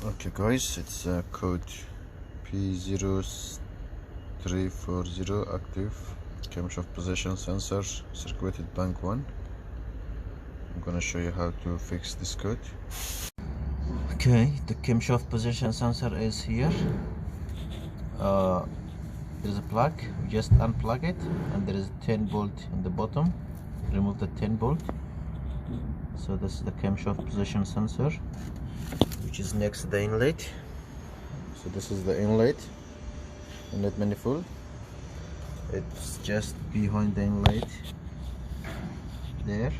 Okay guys, it's code p0340 active camshaft position sensor circuited bank 1. I'm gonna show you how to fix this code. Okay, the camshaft position sensor is here. There is a plug, we just unplug it, and there is a 10 bolt in the bottom. Remove the 10 bolt. So this is the camshaft position sensor, which is next to the inlet. So this is the inlet manifold. It's just behind the inlet there,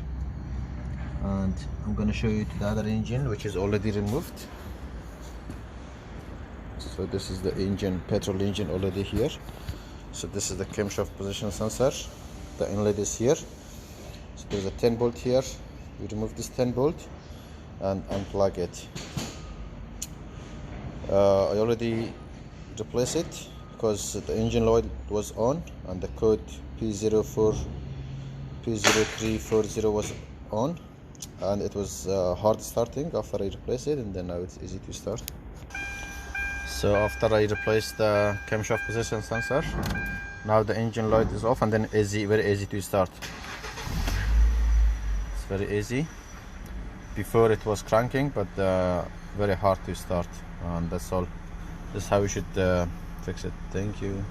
and I'm going to show you to the other engine, which is already removed. So this is the engine, petrol engine, already here. So this is the camshaft position sensor. The inlet is here. So there's a 10 bolt here. We remove this 10 bolt and unplug it. I already replaced it because the engine light was on and the code p0340 was on, and it was hard starting after I replaced it, and then now it's easy to start. So after I replaced the camshaft position sensor, now the engine light is off, and then very easy to start. It's very easy. Before it was cranking, but very hard to start, and that's all. This is how you should fix it. Thank you.